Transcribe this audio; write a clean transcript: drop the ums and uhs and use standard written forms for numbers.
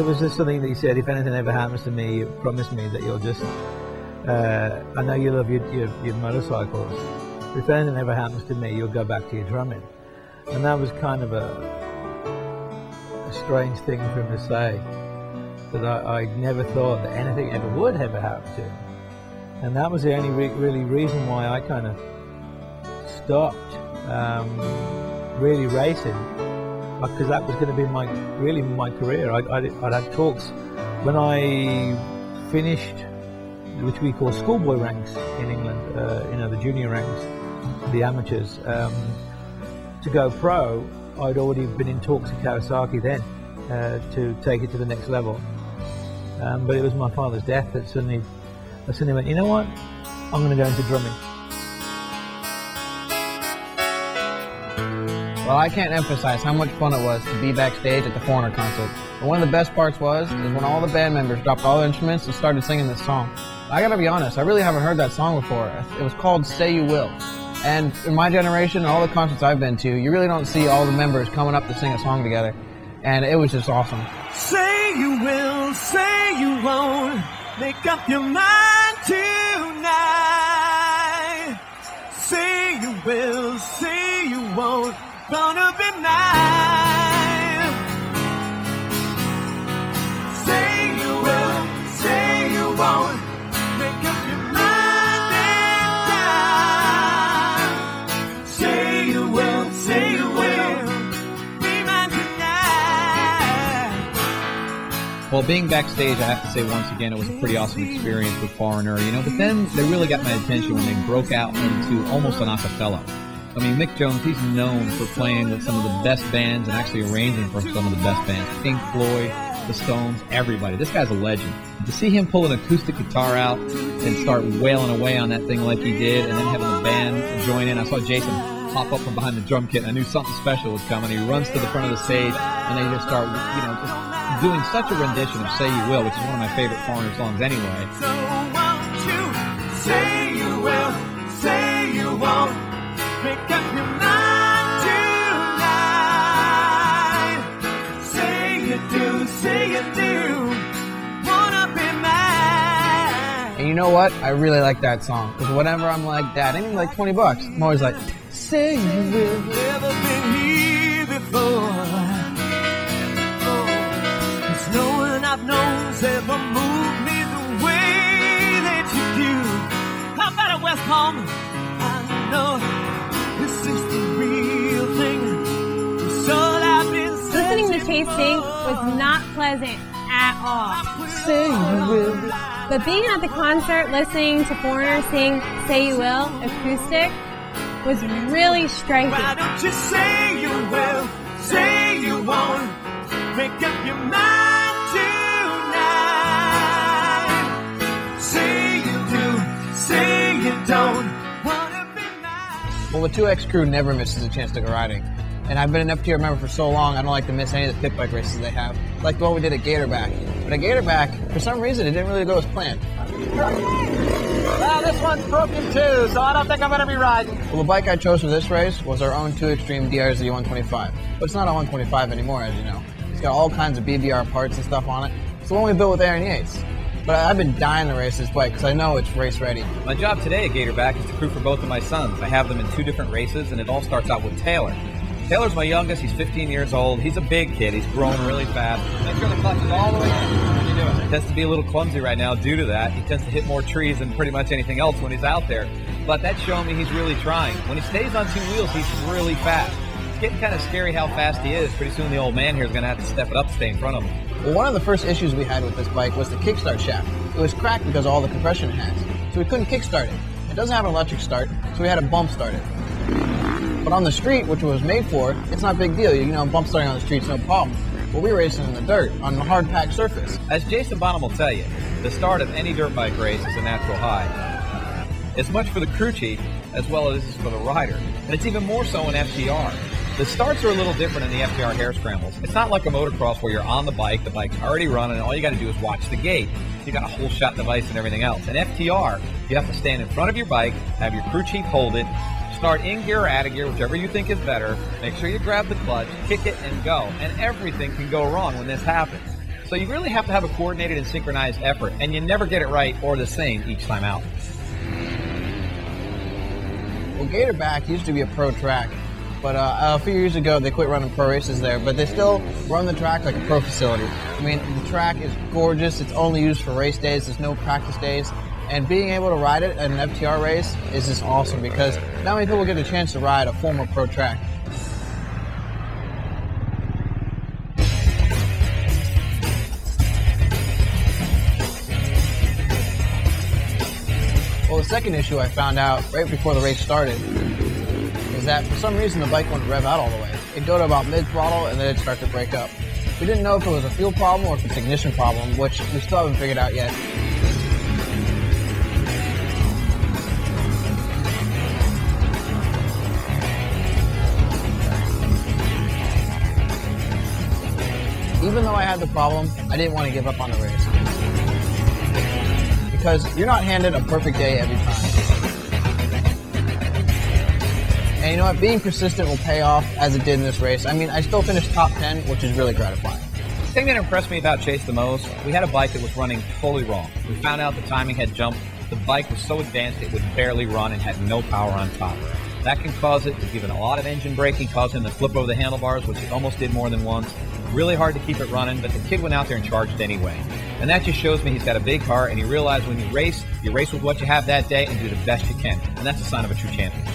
there was just something that he said, if anything ever happens to me, you promise me that you'll just, I know you love your motorcycles, if anything ever happens to me, you'll go back to your drumming. And that was kind of a strange thing for him to say, that I never thought that anything ever would ever happen to him. And that was the only really reason why I kind of stopped really racing, because that was going to be my career. I'd had talks when I finished, which we call schoolboy ranks in England, the junior ranks, the amateurs. To go pro, I'd already been in talks with Kawasaki then to take it to the next level. But it was my father's death that suddenly went, you know what, I'm going to go into drumming. Well, I can't emphasize how much fun it was to be backstage at the Foreigner concert. And one of the best parts is when all the band members dropped all their instruments and started singing this song. I gotta be honest, I really haven't heard that song before. It was called Say You Will. And in my generation, all the concerts I've been to, you really don't see all the members coming up to sing a song together. And it was just awesome. Say you will, say you won't, make up your mind tonight. Say you will, say you won't, gonna be mine. Say you will, say you won't, make up your mind and time. Say you will, say you will, be mine tonight. Well, being backstage, I have to say once again, it was a pretty awesome experience with Foreigner, but then they really got my attention when they broke out into almost an a cappella. I mean, Mick Jones, he's known for playing with some of the best bands and actually arranging for some of the best bands. Pink Floyd, the Stones, everybody. This guy's a legend. And to see him pull an acoustic guitar out and start wailing away on that thing like he did, and then having the band join in. I saw Jason pop up from behind the drum kit, and I knew something special was coming. He runs to the front of the stage, and they just start, just doing such a rendition of Say You Will, which is one of my favorite Foreigner songs anyway. So won't you say you will, say you won't, make up your mind tonight. Say you do, wanna be mine. And you know what? I really like that song. Because whenever I'm like that, anything like $20, I'm always like, say you will. Never been here before. Cause no one I've known's ever moved me the way that you do. How about it, West Palm? I know this is the real thing. It's all I've been Listening to Chase sing was not pleasant at all. Say you will. But being at the concert, listening to Foreigner sing Say You Will acoustic was really striking. Why don't you say you will, say you won't, make up your mind tonight. Say you do, say you don't. Well, the 2X crew never misses a chance to go riding. And I've been an FTR member for so long, I don't like to miss any of the pit bike races they have. Like the one we did at Gatorback. But at Gatorback, for some reason, it didn't really go as planned. Well, this one's broken too, so I don't think I'm going to be riding. Well, the bike I chose for this race was our own 2Xtreem DRZ 125. But it's not a 125 anymore, as you know. It's got all kinds of BBR parts and stuff on it. It's the one we built with Aaron Yates. But I've been dying to race this bike because I know it's race ready. My job today at Gatorback is to crew for both of my sons. I have them in 2 different races, and it all starts out with Taylor. Taylor's my youngest. He's 15 years old. He's a big kid. He's growing really fast. Make sure the clutch is all the way in. What are you doing? He tends to be a little clumsy right now due to that. He tends to hit more trees than pretty much anything else when he's out there. But that's showing me he's really trying. When he stays on 2 wheels, he's really fast. It's getting kind of scary how fast he is. Pretty soon the old man here is going to have to step it up to stay in front of him. Well, one of the first issues we had with this bike was the kickstart shaft. It was cracked because of all the compression it has. So we couldn't kickstart it. It doesn't have an electric start, so we had to bump start it. But on the street, which it was made for, it's not a big deal. Bump starting on the street's no problem. But we were racing in the dirt, on a hard-packed surface. As Jason Bonham will tell you, the start of any dirt bike race is a natural high. It's much for the crew chief as well as for the rider. And it's even more so in FTR. The starts are a little different in the FTR hare scrambles. It's not like a motocross where you're on the bike's already running, and all you got to do is watch the gate. You got a whole shot device and everything else. In FTR, you have to stand in front of your bike, have your crew chief hold it, start in gear or out of gear, whichever you think is better. Make sure you grab the clutch, kick it, and go. And everything can go wrong when this happens. So you really have to have a coordinated and synchronized effort, and you never get it right or the same each time out. Well, Gatorback used to be a pro track, but a few years ago they quit running pro races there, but they still run the track like a pro facility. I mean, the track is gorgeous. It's only used for race days. There's no practice days. And being able to ride it at an FTR race is just awesome because not many people get a chance to ride a former pro track. Well, the second issue I found out right before the race started is that for some reason the bike wouldn't rev out all the way. It'd go to about mid-throttle and then it'd start to break up. We didn't know if it was a fuel problem or if it's an ignition problem, which we still haven't figured out yet. Even though I had the problem, I didn't want to give up on the race. Because you're not handed a perfect day every time. And you know what? Being persistent will pay off as it did in this race. I mean, I still finished top 10, which is really gratifying. The thing that impressed me about Chase the most, we had a bike that was running totally wrong. We found out the timing had jumped. The bike was so advanced it would barely run and had no power on top. That can cause it to give it a lot of engine braking, cause him to flip over the handlebars, which he almost did more than once. Really hard to keep it running, but the kid went out there and charged anyway. And that just shows me he's got a big heart, and he realized when you race with what you have that day and do the best you can. And that's a sign of a true champion.